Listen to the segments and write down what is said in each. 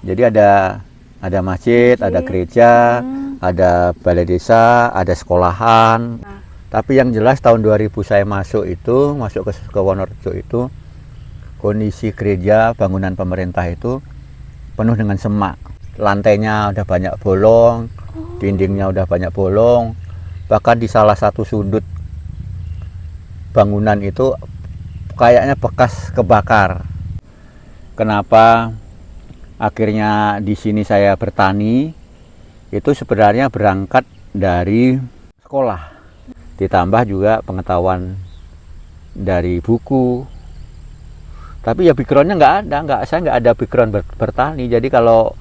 Jadi ada masjid, ada gereja, ada balai desa, ada sekolahan. Tapi yang jelas tahun 2000 saya masuk ke Wonorejo itu, kondisi gereja bangunan pemerintah itu penuh dengan semak. Lantainya udah banyak bolong, dindingnya udah banyak bolong. Bahkan di salah satu sudut bangunan itu kayaknya bekas kebakar. Kenapa akhirnya di sini saya bertani? Itu sebenarnya berangkat dari sekolah, ditambah juga pengetahuan dari buku. Tapi ya backgroundnya saya nggak ada background bertani. Jadi kalau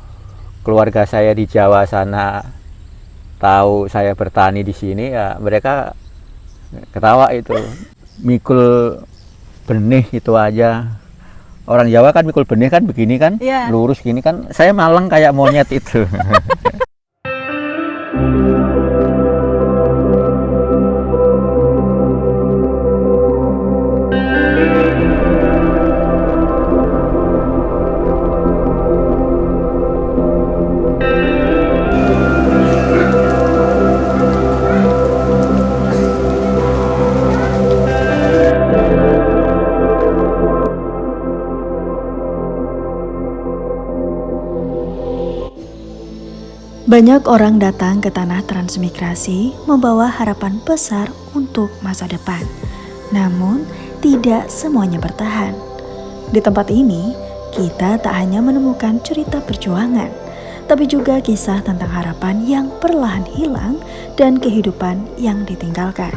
keluarga saya di Jawa sana tahu saya bertani di sini, ya mereka ketawa itu. Mikul benih itu aja. Orang Jawa kan mikul benih kan begini kan, lurus gini kan. Saya malang kayak monyet itu. Banyak orang datang ke tanah transmigrasi membawa harapan besar untuk masa depan. Namun, tidak semuanya bertahan. Di tempat ini, kita tak hanya menemukan cerita perjuangan, tapi juga kisah tentang harapan yang perlahan hilang dan kehidupan yang ditinggalkan.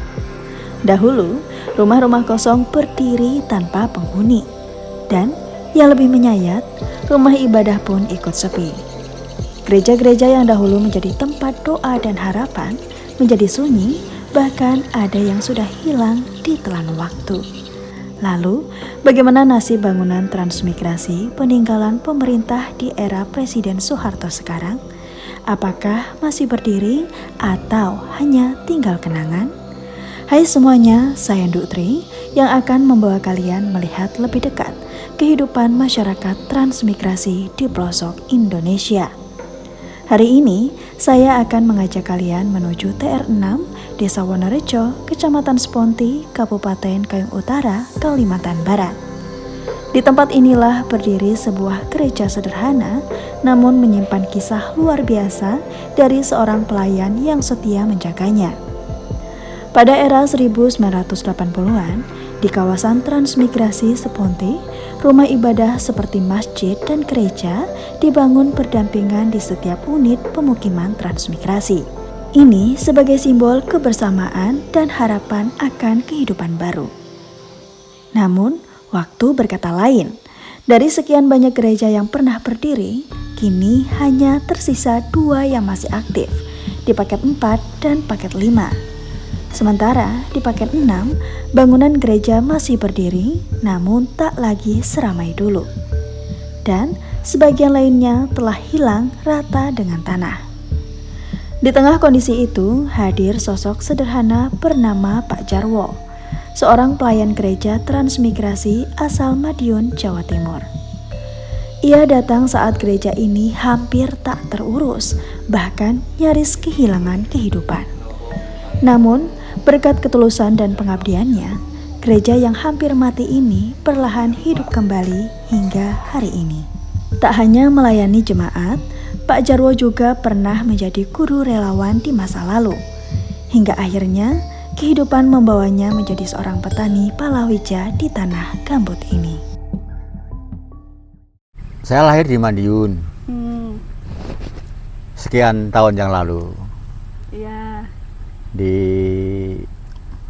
Dahulu, rumah-rumah kosong berdiri tanpa penghuni. Dan yang lebih menyayat, rumah ibadah pun ikut sepi. Gereja-gereja yang dahulu menjadi tempat doa dan harapan menjadi sunyi, bahkan ada yang sudah hilang di telan waktu. Lalu, bagaimana nasib bangunan transmigrasi peninggalan pemerintah di era Presiden Soeharto sekarang? Apakah masih berdiri atau hanya tinggal kenangan? Hai semuanya, saya Nduk Tri yang akan membawa kalian melihat lebih dekat kehidupan masyarakat transmigrasi di pelosok Indonesia. Hari ini, saya akan mengajak kalian menuju TR6, Desa Wonorejo, Kecamatan Seponti, Kabupaten Kayong Utara, Kalimantan Barat. Di tempat inilah berdiri sebuah gereja sederhana, namun menyimpan kisah luar biasa dari seorang pelayan yang setia menjaganya. Pada era 1980-an, di kawasan transmigrasi Seponti, rumah ibadah seperti masjid dan gereja dibangun berdampingan di setiap unit pemukiman transmigrasi. Ini sebagai simbol kebersamaan dan harapan akan kehidupan baru. Namun, waktu berkata lain. Dari sekian banyak gereja yang pernah berdiri, kini hanya tersisa 2 yang masih aktif, di paket 4 dan paket 5. Sementara di paket 6, bangunan gereja masih berdiri, namun tak lagi seramai dulu. Dan sebagian lainnya telah hilang rata dengan tanah. Di tengah kondisi itu, hadir sosok sederhana bernama Pak Jarwo, seorang pelayan gereja transmigrasi asal Madiun, Jawa Timur. Ia datang saat gereja ini hampir tak terurus, bahkan nyaris kehilangan kehidupan. Namun, berkat ketulusan dan pengabdiannya, gereja yang hampir mati ini perlahan hidup kembali hingga hari ini. Tak hanya melayani jemaat, Pak Jarwo juga pernah menjadi guru relawan di masa lalu. Hingga akhirnya, kehidupan membawanya menjadi seorang petani palawija di tanah gambut ini. Saya lahir di Madiun. Sekian tahun yang lalu. Iya. Di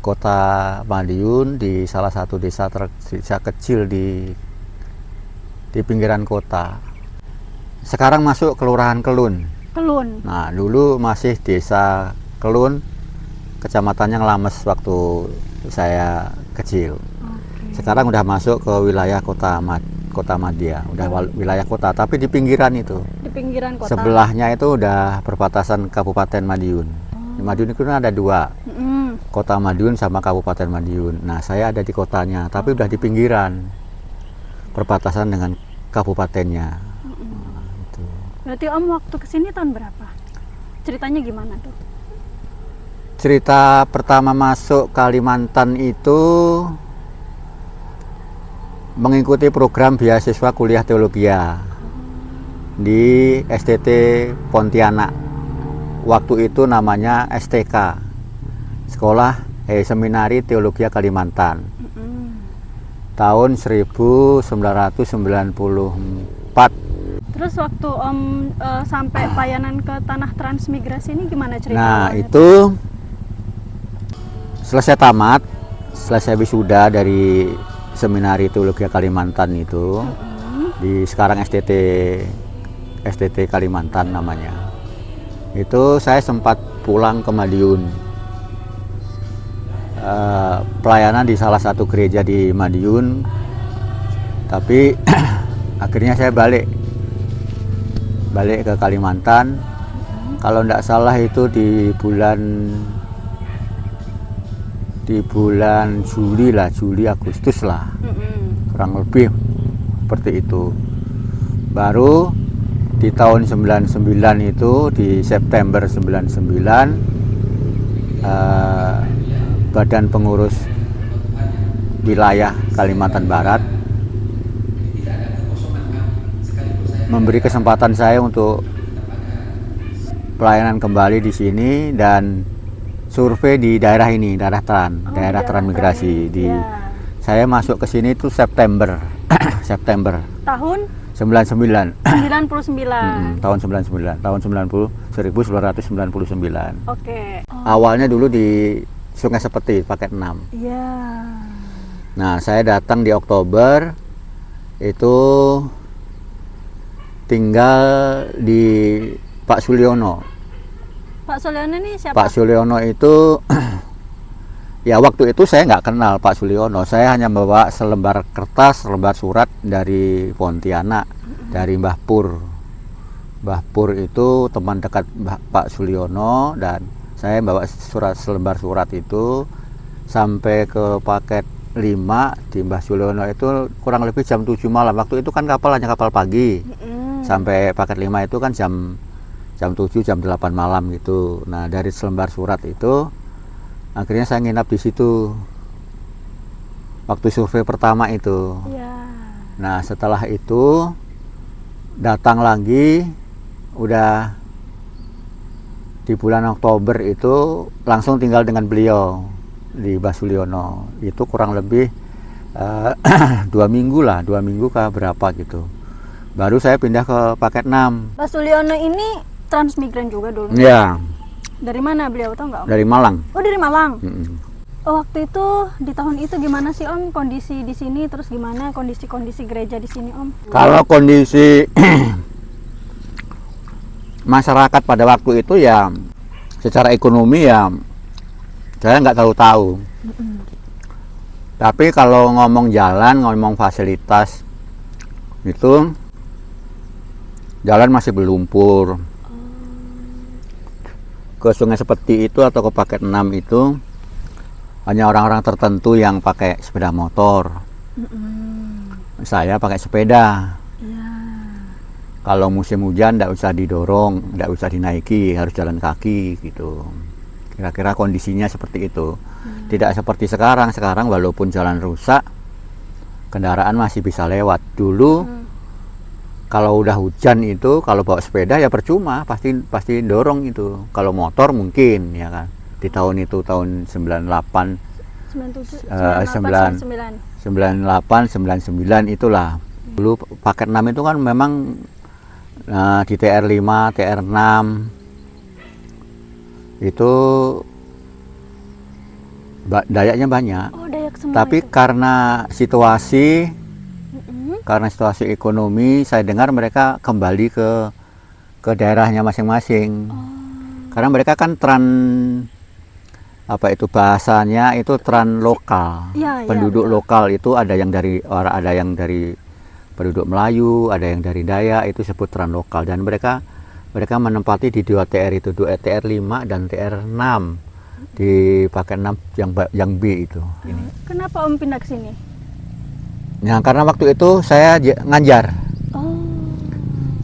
kota Madiun, di salah satu desa kecil di pinggiran kota. Sekarang masuk Kelurahan Kelun. Nah, dulu masih Desa Kelun, kecamatannya Nglames waktu saya kecil. Sekarang udah masuk ke wilayah kota Madia, udah wilayah kota, tapi di pinggiran itu. Di pinggiran kota. Sebelahnya itu udah perbatasan Kabupaten Madiun. Di Madiun itu ada 2, Kota Madiun sama Kabupaten Madiun. Nah, saya ada di kotanya, tapi udah di pinggiran, perbatasan dengan kabupatennya. gitu. Berarti Om waktu kesini tahun berapa? Ceritanya gimana tuh? Cerita pertama masuk Kalimantan itu mengikuti program beasiswa kuliah teologi di STT Pontianak. Waktu itu namanya STK, Sekolah Seminari Teologi Kalimantan. Tahun 1994. Terus waktu Om sampai Payanan ke tanah transmigrasi ini gimana cerita Nah, awalnya? itu selesai tamat, selesai wisuda dari Seminari Teologi Kalimantan itu, di sekarang STT Kalimantan namanya. Itu saya sempat pulang ke Madiun, pelayanan di salah satu gereja di Madiun, tapi akhirnya saya balik ke Kalimantan. Kalau tidak salah itu di bulan Juli Agustus lah, kurang lebih seperti itu. Baru di tahun 99 itu, di September 99, Badan Pengurus Wilayah Kalimantan Barat memberi kesempatan saya untuk pelayanan kembali di sini dan survei di daerah ini, daerah transmigrasi. Saya masuk ke sini itu September Tahun 99. 99. Tahun 1999. Oke. Awalnya dulu di Sungai Sepeti paket 6. Iya. Nah, saya datang di Oktober, itu tinggal di Pak Sulyono. Pak Sulyono ini siapa? Pak Sulyono itu ya waktu itu saya nggak kenal Pak Sulyono. Saya hanya bawa selembar kertas, selembar surat dari Pontianak, dari Mbah Pur. Mbah Pur itu teman dekat Pak Sulyono, dan saya bawa selembar surat itu sampai ke paket 5 di Mbah Sulyono itu kurang lebih jam 7 malam. Waktu itu kan kapal hanya kapal pagi. Sampai paket 5 itu kan jam 7, jam 8 malam gitu. Nah, dari selembar surat itu akhirnya saya nginap di situ waktu survei pertama itu. Iya. Nah, setelah itu datang lagi, udah di bulan Oktober itu langsung tinggal dengan beliau di Mbah Sulyono. Itu kurang lebih 2 minggu lah, 2 minggu kah berapa gitu. Baru saya pindah ke paket 6. Pak Sulyono ini transmigran juga dulu. Ya, Dari mana beliau, tahu nggak Om? dari Malang. Oh, dari Malang. Mm-mm. Oh, waktu itu di tahun itu gimana sih Om kondisi di sini, terus gimana kondisi gereja di sini Om? Kalau kondisi masyarakat pada waktu itu ya secara ekonomi ya saya nggak tahu. Tapi kalau ngomong jalan, ngomong fasilitas itu jalan masih berlumpur. Ke Sungai Sepeti itu atau ke paket 6 itu hanya orang-orang tertentu yang pakai sepeda motor. Saya pakai sepeda. Kalau musim hujan tidak usah didorong, tidak usah dinaiki, harus jalan kaki gitu. Kira-kira kondisinya seperti itu. Tidak seperti sekarang. Sekarang walaupun jalan rusak, kendaraan masih bisa lewat. Dulu kalau udah hujan itu, kalau bawa sepeda ya percuma, pasti dorong itu. Kalau motor mungkin ya kan. Di tahun itu, tahun 98, 99 itulah. Dulu paket 6 itu kan memang di TR5, TR6 itu Dayaknya banyak. Oh, Dayak semua. Tapi itu. karena situasi ekonomi, saya dengar mereka kembali ke daerahnya masing-masing. Karena mereka kan bahasanya itu tran lokal. Ya, Penduduk ya, lokal itu ada yang dari penduduk Melayu, ada yang dari Dayak, itu sebut tran lokal, dan mereka menempati di 2 TR itu, TR5 dan TR6 di paket 6 yang B itu. Ini. Kenapa Om pindah ke sini? Nah, karena waktu itu saya ngajar. Oh.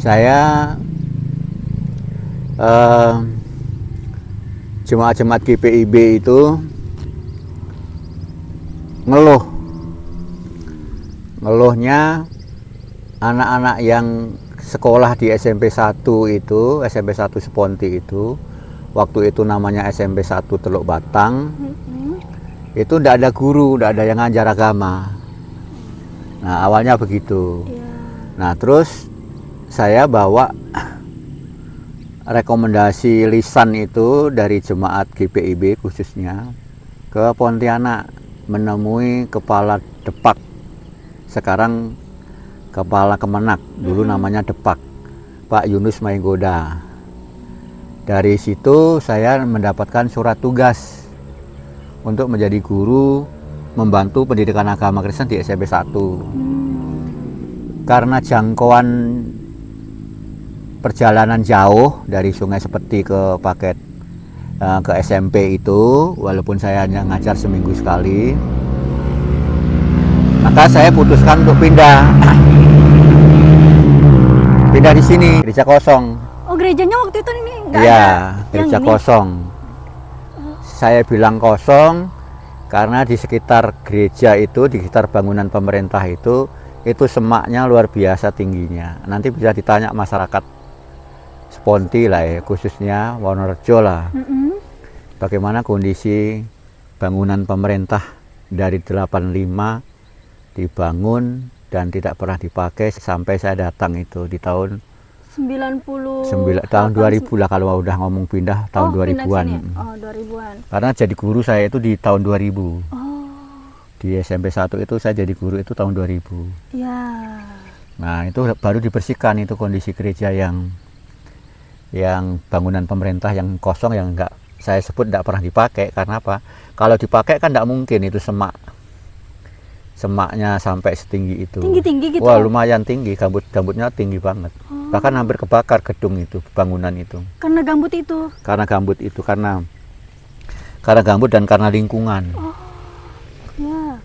saya jemaat-jemaat GPIB itu ngeluhnya anak-anak yang sekolah di SMP 1 itu, SMP 1 Seponti itu, waktu itu namanya SMP 1 Teluk Batang, itu ndak ada guru, ndak ada yang ngajar agama. Nah, awalnya begitu. Nah, terus saya bawa rekomendasi lisan itu dari jemaat GPIB khususnya ke Pontianak, menemui Kepala Depak, sekarang Kepala Kemenak, dulu namanya Depak, Pak Yunus Maenggoda. Dari situ saya mendapatkan surat tugas untuk menjadi guru membantu pendidikan agama Kristen di SMP 1. Karena jangkauan perjalanan jauh dari Sungai Sepeti ke ke SMP itu, walaupun saya hanya ngajar seminggu sekali, maka saya putuskan untuk pindah di sini, gereja kosong. Oh, gerejanya waktu itu ini nggak Iya, ada gereja yang ini? kosong. Saya bilang kosong karena di sekitar gereja itu, di sekitar bangunan pemerintah itu semaknya luar biasa tingginya. Nanti bisa ditanya masyarakat Seponti lah ya, khususnya Wonorejo lah. Bagaimana kondisi bangunan pemerintah dari 85 dibangun dan tidak pernah dipakai sampai saya datang itu di tahun 2000 lah, kalau udah ngomong pindah tahun 2000-an. Oh, 2000-an. Karena jadi guru saya itu di tahun 2000. Di SMP 1 itu saya jadi guru itu tahun 2000. Iya. Nah, itu baru dibersihkan itu kondisi gereja yang bangunan pemerintah yang kosong, yang enggak saya sebut enggak pernah dipakai. Karena apa? Kalau dipakai kan enggak mungkin itu semaknya sampai setinggi itu. Tinggi-tinggi gitu. Wah, lumayan tinggi, gambutnya tinggi banget. Bahkan hampir kebakar gedung itu, bangunan itu. Karena gambut itu. Karena gambut dan karena lingkungan. Ya.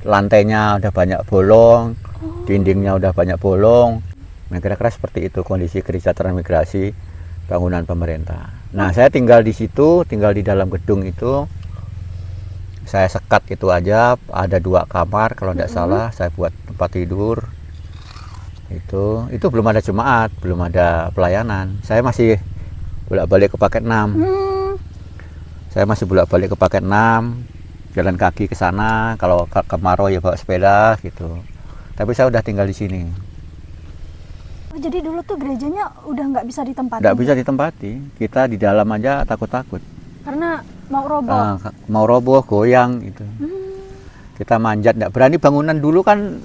Lantainya udah banyak bolong, dindingnya udah banyak bolong. Nah, kira-kira seperti itu kondisi gereja transmigrasi bangunan pemerintah. Nah, saya tinggal di situ, tinggal di dalam gedung itu. Saya sekat itu aja, ada 2 kamar kalau tidak salah, saya buat tempat tidur. Itu belum ada jemaat, belum ada pelayanan. Saya masih bolak-balik ke Paket 6. Saya masih bolak-balik ke Paket 6, jalan kaki ke sana, kalau kemarau ya bawa sepeda gitu. Tapi saya udah tinggal di sini. Oh, jadi dulu tuh gerejanya udah nggak bisa ditempati? Nggak bisa ditempati, kita di dalam aja takut-takut. Karena mau roboh? Mau roboh, goyang gitu. Kita manjat, nggak berani. Bangunan dulu kan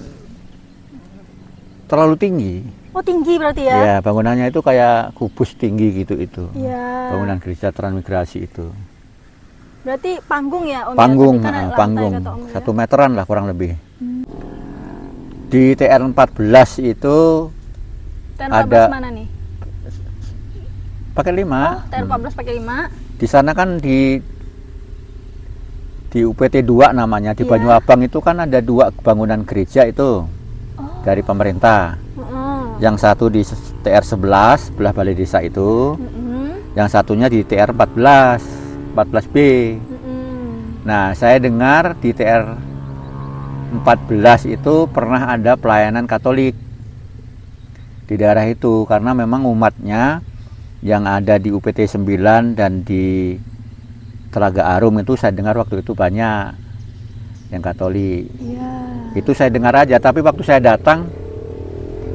terlalu tinggi. Oh, tinggi berarti ya? Ya, bangunannya itu kayak kubus tinggi gitu itu. Iya. Bangunan gereja transmigrasi itu. Berarti panggung ya, Om? Panggung, ya? Tadi kan lantai panggung. kata Om, ya? 1 meteran lah kurang lebih. Di TR14 itu TR14 ada mana nih? Paket 5. Oh, TR14 pakai 5. Di sana kan di UPT 2 namanya, di Iya. Banyuabang itu kan ada 2 bangunan gereja itu dari pemerintah. Yang satu di TR11 sebelah balai desa itu, yang satunya di TR14 14B. Nah, saya dengar di TR14 itu pernah ada pelayanan Katolik di daerah itu, karena memang umatnya yang ada di UPT 9 dan di Telaga Arum itu saya dengar waktu itu banyak yang Katolik. Itu saya dengar aja, tapi waktu saya datang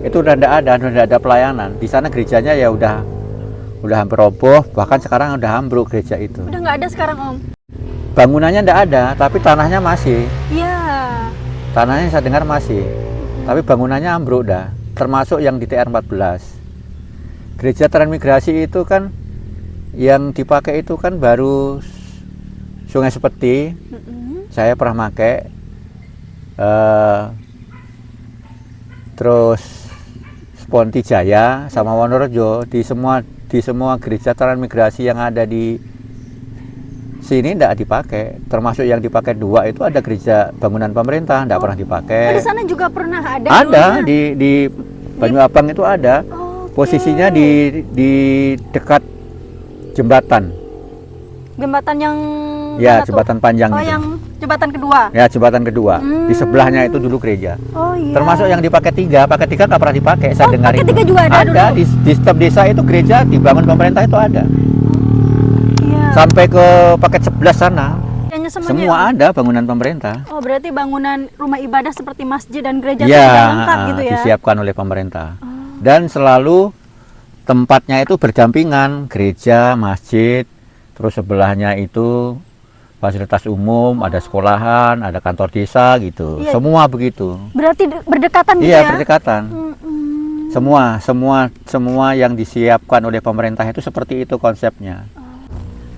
itu udah tidak ada pelayanan. Di sana gerejanya ya udah hampir roboh, bahkan sekarang udah ambruk gereja itu. Udah nggak ada sekarang, Om? Bangunannya tidak ada, tapi tanahnya masih. Iya. Tanahnya saya dengar masih, tapi bangunannya ambruk dah. Termasuk yang di TR14. Gereja transmigrasi itu kan yang dipakai itu kan baru Sungai Sepeti. Saya pernah pakai. Terus Seponti Jaya sama Wonorejo, di semua gereja transmigrasi yang ada di sini tidak dipakai. Termasuk yang dipakai 2 itu ada gereja bangunan pemerintah, tidak pernah dipakai. Oh, di sana juga pernah ada? Ada dulunya? di Banyuabang itu ada. Oh, Posisinya di dekat jembatan. Jembatan yang Ya, mana tuh? jembatan panjang Oh, itu. yang jembatan kedua. Ya, jembatan kedua. Di sebelahnya itu dulu gereja. Oh iya. Termasuk yang di paket 3 nggak pernah dipakai. Saya dengar paket itu. 3 juga ada dulu? Di setiap desa itu gereja dibangun pemerintah itu ada. Iya. Sampai ke paket 11 sana. Kayaknya semuanya. Semua ada bangunan pemerintah. Oh, berarti bangunan rumah ibadah seperti masjid dan gereja itu Ya, sudah lengkap gitu ya? disiapkan oleh pemerintah. Dan selalu tempatnya itu berdampingan, gereja, masjid, terus sebelahnya itu fasilitas umum, ada sekolahan, ada kantor desa gitu. Iya. Semua begitu. Berarti berdekatan gitu Iya, ya? berdekatan. Mm-mm. Semua yang disiapkan oleh pemerintah itu seperti itu konsepnya.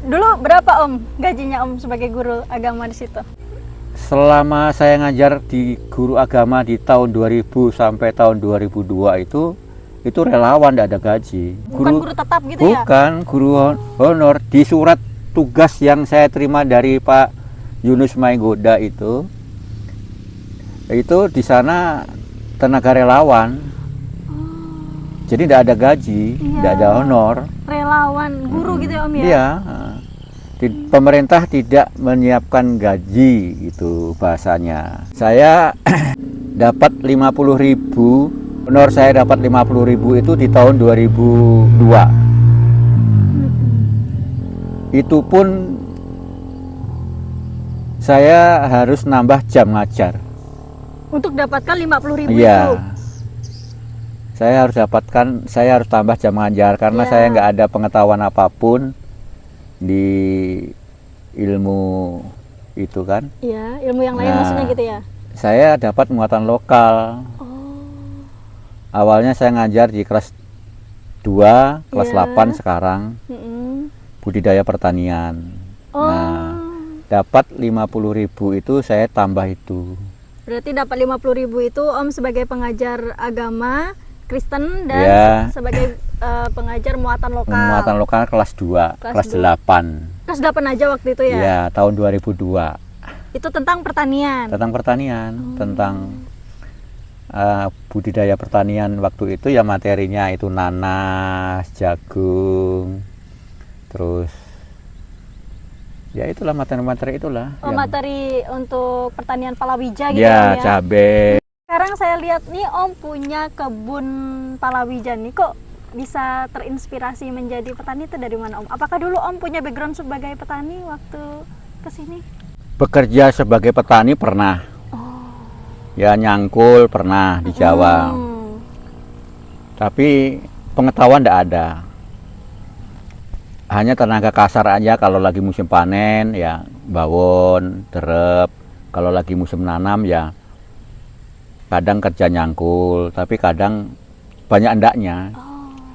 Dulu berapa Om gajinya Om sebagai guru agama di situ? Selama saya ngajar di guru agama di tahun 2000 sampai tahun 2002 itu relawan, tidak ada gaji. Bukan guru tetap gitu ya? Bukan, guru honor. Di surat tugas yang saya terima dari Pak Yunus Maenggoda itu di sana tenaga relawan. Jadi tidak ada gaji, Iya. tidak ada honor. Relawan guru gitu ya Om ya? Iya. Pemerintah tidak menyiapkan gaji gitu bahasanya. Saya dapat 50.000, honor saya dapat 50.000 itu di tahun 2002. Itu pun saya harus nambah jam ngajar. Untuk dapatkan 50.000 itu? Iya. Saya harus tambah jam ngajar karena Iya. saya nggak ada pengetahuan apapun di ilmu itu kan. Iya, ilmu yang lain Nah. maksudnya gitu ya? Saya dapat muatan lokal. Oh, Awalnya saya ngajar di kelas 2, kelas Iya. 8 sekarang, mm-mm. budidaya pertanian. Oh, Nah, dapat 50.000 itu saya tambah itu. berarti dapat 50.000 itu Om sebagai pengajar agama Kristen dan Iya. sebagai pengajar muatan lokal. Muatan lokal kelas 2, Kelas kelas 2. 8. Kelas 8 aja waktu itu ya? Ya, tahun 2002. Itu tentang pertanian? Tentang pertanian, tentang budidaya pertanian waktu itu ya materinya itu nanas, jagung, terus ya itulah materi-materi itulah. Oh, yang- materi untuk pertanian palawija gitu Ya, Om ya? cabai. Sekarang saya lihat nih Om punya kebun palawija nih, kok bisa terinspirasi menjadi petani itu dari mana Om? Apakah dulu Om punya background sebagai petani waktu kesini? Bekerja sebagai petani pernah. Ya, nyangkul pernah di Jawa. Tapi pengetahuan tidak ada. Hanya tenaga kasar aja kalau lagi musim panen ya bawon, derep. Kalau lagi musim nanam ya kadang kerja nyangkul, tapi kadang banyak endaknya.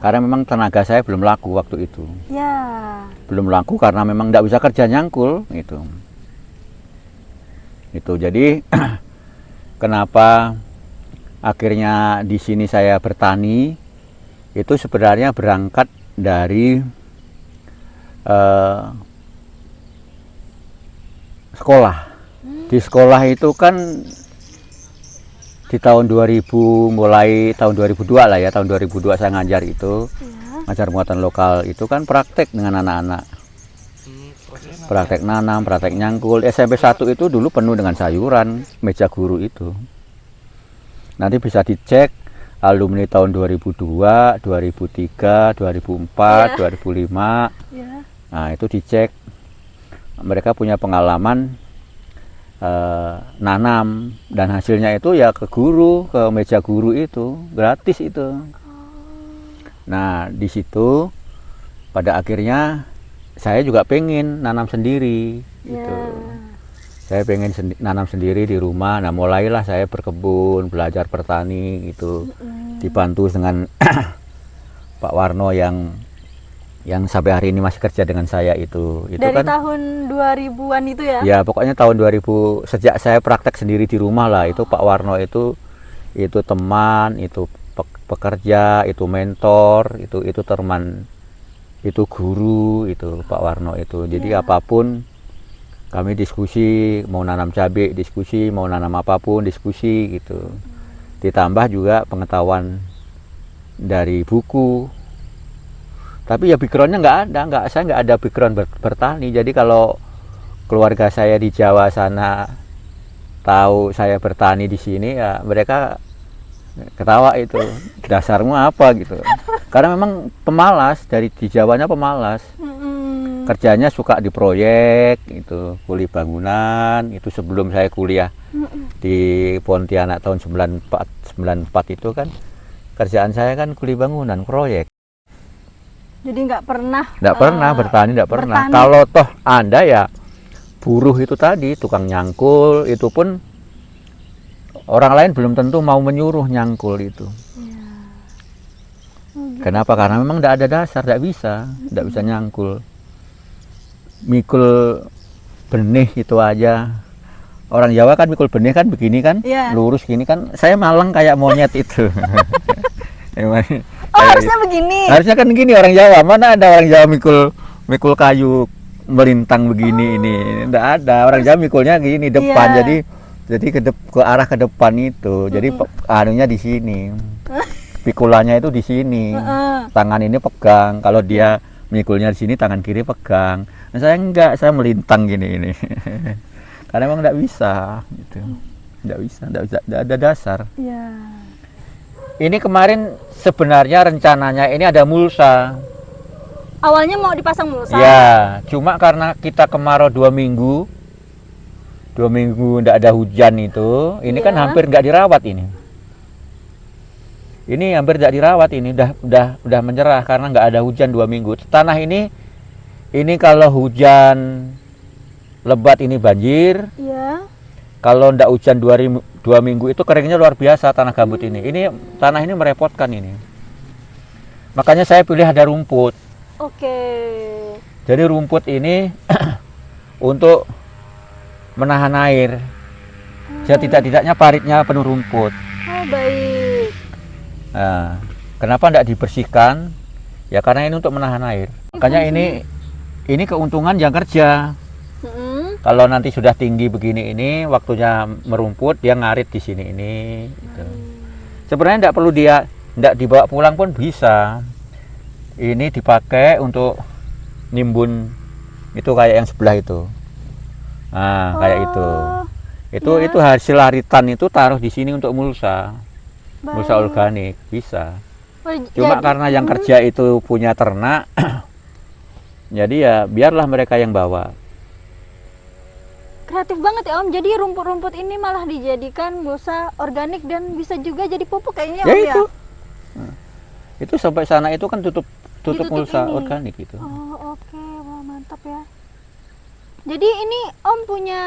Karena memang tenaga saya belum laku waktu itu. Ya. Belum laku karena memang tidak bisa kerja nyangkul gitu. Itu jadi kenapa akhirnya di sini saya bertani itu sebenarnya berangkat dari sekolah. Di sekolah itu kan di tahun 2000, mulai tahun 2002 lah ya, tahun 2002 saya ngajar itu, ngajar muatan lokal itu kan praktek dengan anak-anak. Praktek nanam, praktek nyangkul. SMP 1 itu dulu penuh dengan sayuran, meja guru itu. Nanti bisa dicek alumni tahun 2002, 2003, 2004, 2005. Ya. Nah, itu dicek. Mereka punya pengalaman nanam dan hasilnya itu ya ke guru, ke meja guru itu, gratis itu. Nah, di situ pada akhirnya saya juga pengen nanam sendiri gitu. Saya pengen nanam sendiri di rumah. Nah, mulailah saya berkebun, belajar bertani gitu. Dibantu dengan Pak Warno yang sampai hari ini masih kerja dengan saya itu Dari kan tahun 2000-an itu ya? ya pokoknya tahun 2000 sejak saya praktek sendiri di rumah lah itu Pak Warno itu teman, itu pekerja, itu mentor, itu teman, itu guru, itu Pak Warno itu. Jadi apapun kami diskusi, mau nanam cabai diskusi, mau nanam apapun diskusi gitu. Ditambah juga pengetahuan dari buku. Tapi ya backgroundnya saya nggak ada background bertani. Jadi kalau keluarga saya di Jawa sana tahu saya bertani di sini, ya mereka ketawa itu, dasarmu apa gitu. Karena memang pemalas, di Jawanya pemalas. Kerjanya suka di proyek itu, kuli bangunan itu. Sebelum saya kuliah di Pontianak tahun 94 itu kan kerjaan saya kan kuli bangunan, proyek. Jadi nggak pernah Bertani, nggak pernah. bertani. Kalau toh Anda ya buruh itu tadi, tukang nyangkul, itu pun orang lain belum tentu mau menyuruh nyangkul itu. Kenapa? Karena memang tidak ada dasar, tidak bisa nyangkul. Mikul benih itu aja. Orang Jawa kan mikul benih kan begini kan, Iya. lurus gini kan. Saya malang kayak monyet itu. Oh, harusnya begini. Harusnya kan gini orang Jawa. Mana ada orang Jawa mikul kayu melintang begini ini. Tidak ada. Orang Jawa mikulnya gini depan. Iya. Jadi ke arah ke depan itu. Jadi anunya di sini. Pikulannya itu di sini. Tangan ini pegang. Kalau dia mikulnya di sini, tangan kiri pegang. Nah, saya enggak, saya melintang gini ini. Karena emang enggak bisa gitu. Enggak ada dasar. Iya. Ini kemarin sebenarnya rencananya ini ada mulsa. Awalnya mau dipasang mulsa. Ya, cuma karena kita kemarau 2 minggu enggak ada hujan itu, ini kan Iya. hampir enggak dirawat ini. Ini hampir enggak dirawat ini, udah menyerah karena enggak ada hujan 2 minggu. Tanah ini kalau hujan lebat ini banjir. Iya. Kalau ndak hujan 2 minggu itu keringnya luar biasa tanah gambut ini. Ini tanah ini merepotkan ini. Makanya saya pilih ada rumput. Oke. Jadi rumput ini untuk menahan air. Setidak-tidaknya paritnya penuh rumput. Oh, baik. Nah, kenapa ndak dibersihkan? Ya karena ini untuk menahan air. Makanya ini keuntungan yang kerja. Kalau nanti sudah tinggi begini ini, waktunya merumput, dia ngarit di sini ini. Gitu. Sebenarnya tidak perlu tidak dibawa pulang pun bisa. Ini dipakai untuk nimbun itu kayak yang sebelah itu. Nah, kayak itu. Ya. Itu hasil laritan itu taruh di sini untuk mulsa. Mulsa Baik. organik bisa. Oh, Cuma jadi- karena yang kerja itu punya ternak, jadi ya biarlah mereka yang bawa. Kreatif banget ya Om. Jadi rumput-rumput ini malah dijadikan mulsa organik dan bisa juga jadi pupuk kayaknya Ya Om itu. ya. Nah, itu sampai sana itu kan tutup Ditutup mulsa ini. organik itu. Oh, oke. Wah, mantap ya. Jadi ini Om punya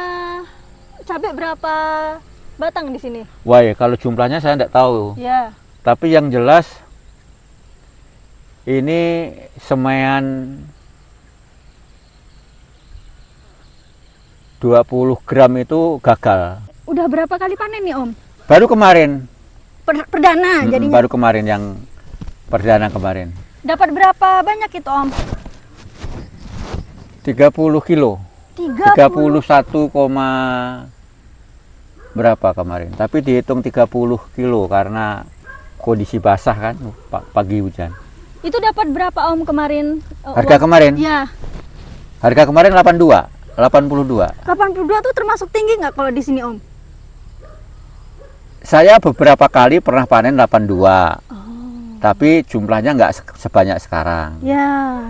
cabai berapa batang di sini? Wah, ya, kalau jumlahnya saya tidak tahu. Ya. Tapi yang jelas ini semaian 20 gram itu gagal. Udah berapa kali panen nih Om? Baru kemarin. Perdana jadinya. Baru kemarin yang perdana kemarin. Dapat berapa banyak itu Om? 30 kilo. 31, berapa kemarin? Tapi dihitung 30 kilo karena kondisi basah kan, pagi hujan. Itu dapat berapa Om kemarin? Harga kemarin? Ya. Harga kemarin 82. 82 tuh termasuk tinggi nggak kalau di sini Om? Saya beberapa kali pernah panen 82. Tapi jumlahnya nggak sebanyak sekarang. Ya.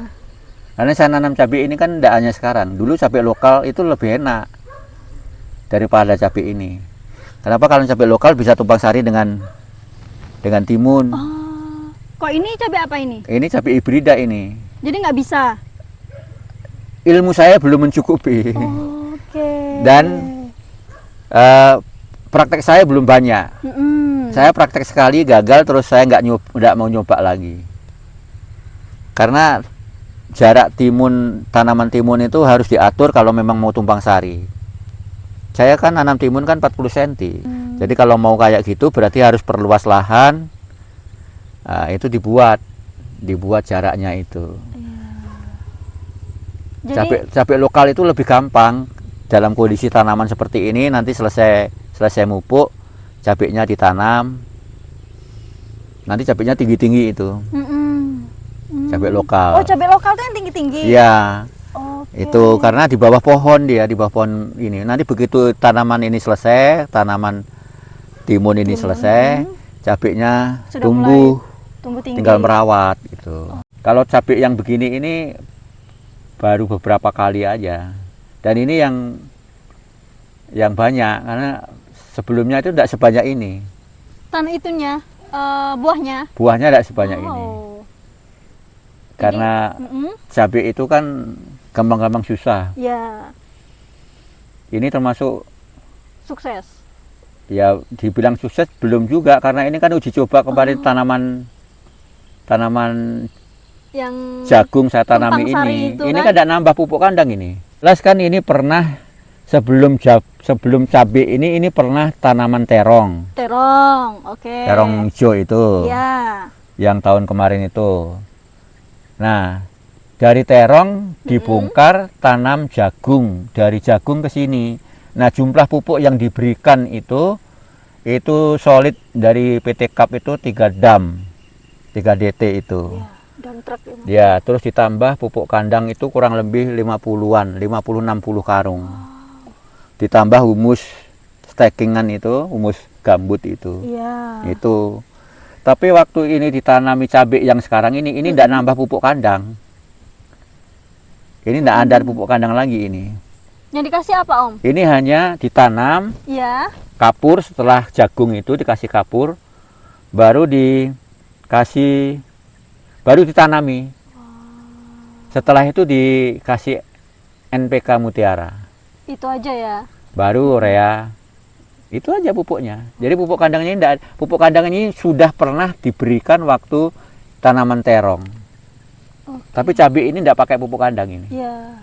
Karena saya nanam cabai ini kan tidak hanya sekarang. Dulu cabai lokal itu lebih enak daripada cabai ini. Kenapa? Kalau cabai lokal bisa tumpang sari dengan timun. Oh. Kok ini cabai apa ini? Ini cabai hibrida ini. Jadi nggak bisa. Ilmu saya belum mencukupi. Oke. Dan praktek saya belum banyak. Saya praktek sekali gagal, terus saya nggak mau nyoba lagi. Karena jarak tanaman timun itu harus diatur kalau memang mau tumpang sari. Saya kan nanam timun kan 40 cm. Jadi kalau mau kayak gitu berarti harus perluas lahan. Nah, itu dibuat jaraknya itu. Jadi Cabai lokal itu lebih gampang dalam kondisi tanaman seperti ini. Nanti selesai mupuk, cabainya ditanam. Nanti cabenya tinggi-tinggi itu, cabai lokal. Oh, cabai lokal tuh yang tinggi-tinggi. Iya, Oke. itu karena di bawah pohon dia, di bawah pohon ini. Nanti begitu tanaman ini selesai, tanaman timun ini selesai, cabenya Sudah tumbuh, tumbuh tinggi. tinggal merawat gitu. Kalau cabai yang begini ini baru beberapa kali aja. Dan ini yang banyak karena sebelumnya itu tidak sebanyak ini. Tanah itunya, buahnya. Buahnya tidak sebanyak ini. Oh. Karena cabai itu kan gampang-gampang susah. Ya, Ini termasuk sukses. ya dibilang sukses belum juga karena ini kan uji coba kemarin tanaman Yang jagung saya tanami tumpang sari ini. itu Ini kan? kan tidak nambah pupuk kandang ini. Plus kan ini pernah sebelum cabai ini pernah tanaman terong. terong. Oke. Terong hijau itu. Ya. Yang tahun kemarin itu. Nah, dari terong dibongkar tanam jagung, dari jagung ke sini. Nah, jumlah pupuk yang diberikan itu solid dari PT Kap itu 3 dam. 3 DT itu. Ya, dan truk ya. Mas. Ya, terus ditambah pupuk kandang itu kurang lebih 50-an, 50-60 karung. Ditambah humus stakingan itu, humus gambut itu. Iya. Itu. Tapi waktu ini ditanami cabai yang sekarang ini tidak nambah pupuk kandang. Ini tidak ada pupuk kandang lagi ini. Yang dikasih apa, Om? Ini hanya ditanam Iya. kapur, setelah jagung itu dikasih kapur, baru ditanami. Setelah itu dikasih NPK Mutiara. Itu aja ya. Baru urea. Itu aja pupuknya. Jadi pupuk kandangnya ini pupuk kandang ini sudah pernah diberikan waktu tanaman terong. Oke. Tapi cabai ini tidak pakai pupuk kandang ini. Iya.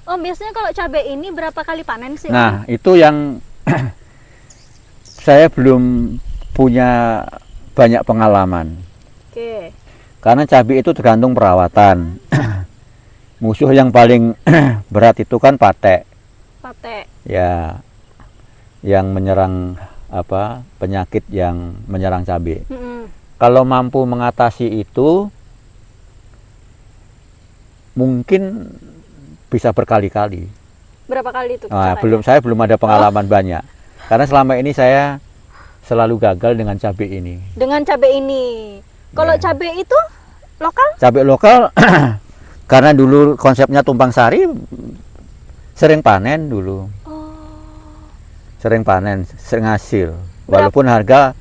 Om, biasanya kalau cabai ini berapa kali panen sih, Om? Nah, itu yang saya belum punya banyak pengalaman. Oke. Karena cabai itu tergantung perawatan. Musuh yang paling berat itu kan patek. Pate. Ya, yang menyerang penyakit yang menyerang cabai. Kalau mampu mengatasi itu, mungkin bisa berkali-kali. Berapa kali itu? Nah, caranya? saya belum ada pengalaman banyak. Karena selama ini saya selalu gagal dengan cabai ini. Dengan cabai ini. Kalau Ya. cabai itu lokal? Cabai lokal, karena dulu konsepnya tumpang sari, sering panen dulu. Sering panen, sering hasil. Walaupun harga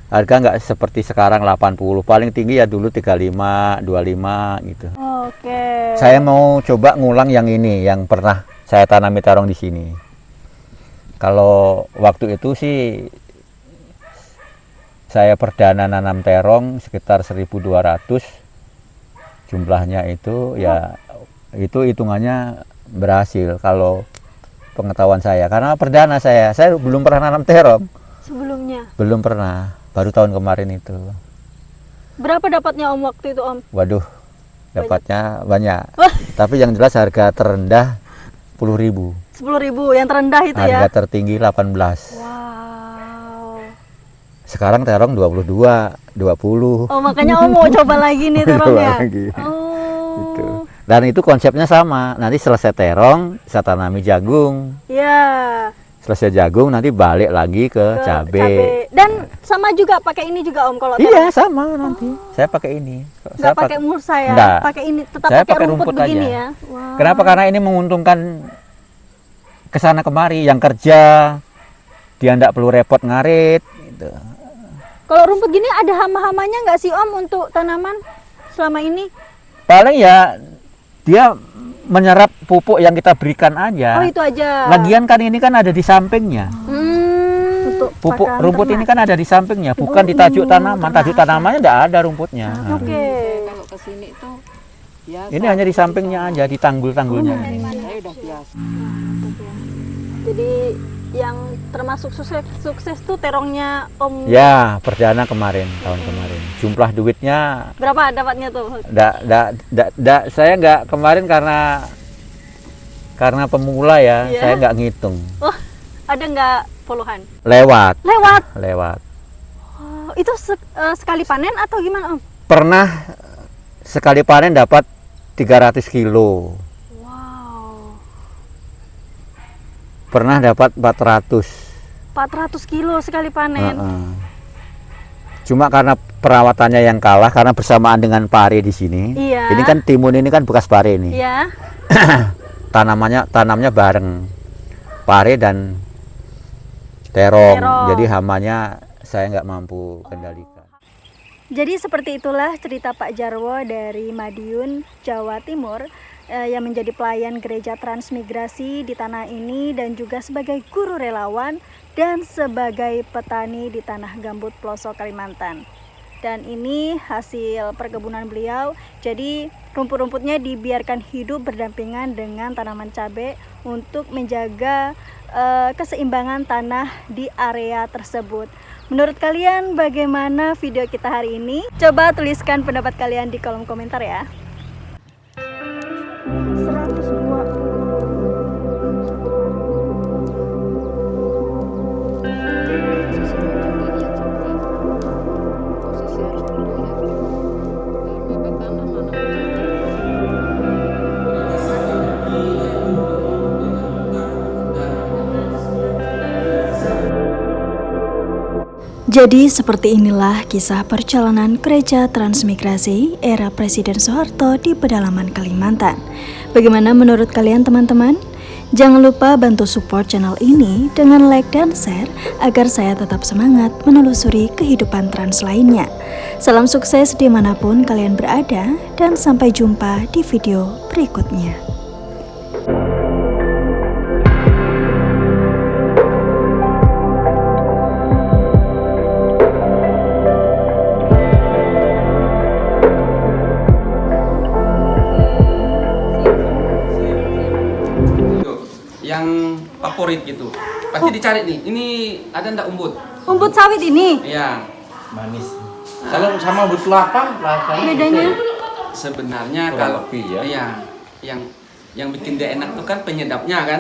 nggak seperti sekarang 80, paling tinggi ya dulu 35, 25 gitu. Oke. Saya mau coba ngulang yang ini, yang pernah saya tanami terong di sini. Kalau waktu itu sih saya perdana nanam terong sekitar 1.200, jumlahnya itu ya itu hitungannya berhasil kalau pengetahuan saya, karena perdana saya belum pernah nanam terong. Sebelumnya. Belum pernah, baru tahun kemarin itu. Berapa dapatnya, Om, waktu itu, Om? Waduh, dapatnya banyak. Tapi yang jelas harga terendah 10.000. 10.000 yang terendah itu ya. Harga tertinggi 18. Wow. Sekarang terong 22, 20. Oh, makanya Om mau coba lagi nih terongnya. Coba lagi. Oh. Gitu. Dan itu konsepnya sama. Nanti selesai terong, saya tanami jagung. Ya. Selesai jagung nanti balik lagi ke cabai. Dan sama juga pakai ini juga, Om, kalau terong. Iya, sama nanti. Saya pakai ini. Nggak pakai mulsa ya. Nggak. Pakai ini, tetap Saya pakai pakai rumput rumput begini aja. ya. Wow. Kenapa? Karena ini menguntungkan kesana kemari. Yang kerja dia ndak perlu repot ngarit. Gitu. Kalau rumput gini ada hama-hamanya nggak sih, Om, untuk tanaman selama ini? Paling ya dia menyerap pupuk yang kita berikan aja. Oh, itu aja. Lagian kan ini kan ada di sampingnya. Untuk Pupuk pakan rumput ternak. ini kan ada di sampingnya, bukan di tajuk tanaman. Tajuk tanamannya tidak ada rumputnya. Oke. Kalau ke sini tuh biasa. Ini hanya di sampingnya aja, di tanggul-tanggulnya. Saya udah biasa. Jadi yang termasuk sukses tuh terongnya Om. Ya, perdana kemarin, tahun kemarin. Jumlah duitnya Berapa dapatnya tuh? saya nggak kemarin karena pemula ya, Iya. saya nggak ngitung. Oh, ada nggak puluhan? Lewat. Lewat. Lewat. Oh, itu sekali panen atau gimana Om? Pernah sekali panen dapat 300 kilo. Wow. Pernah dapat 400. 400 kilo sekali panen. Heeh. Cuma karena perawatannya yang kalah karena bersamaan dengan pare di sini. Iya. Ini kan timun ini kan bekas pare nih. Iya. Tanamnya bareng pare dan terong. Terong. Jadi hamanya saya nggak mampu kendalikan. Jadi seperti itulah cerita Pak Jarwo dari Madiun, Jawa Timur yang menjadi pelayan gereja transmigrasi di tanah ini dan juga sebagai guru relawan dan sebagai petani di tanah gambut pelosok Kalimantan. Dan ini hasil perkebunan beliau, jadi rumput-rumputnya dibiarkan hidup berdampingan dengan tanaman cabai untuk menjaga keseimbangan tanah di area tersebut. Menurut kalian bagaimana video kita hari ini? Coba tuliskan pendapat kalian di kolom komentar ya. 100 buah. Posisi harus berdaya. Bebek tanah mana? Jadi seperti inilah kisah perjalanan gereja transmigrasi era Presiden Soeharto di pedalaman Kalimantan. Bagaimana menurut kalian teman-teman? Jangan lupa bantu support channel ini dengan like dan share agar saya tetap semangat menelusuri kehidupan trans lainnya. Salam sukses dimanapun kalian berada dan sampai jumpa di video berikutnya. Yang favorit gitu pasti dicari nih, ini ada ndak umbut? Umbut sawit ini Iya, Manis. Kalau sama buat kelapa, rasanya bedanya. sebenarnya Kurang kalau lebih ya. iya, yang bikin dia enak tuh kan penyedapnya kan.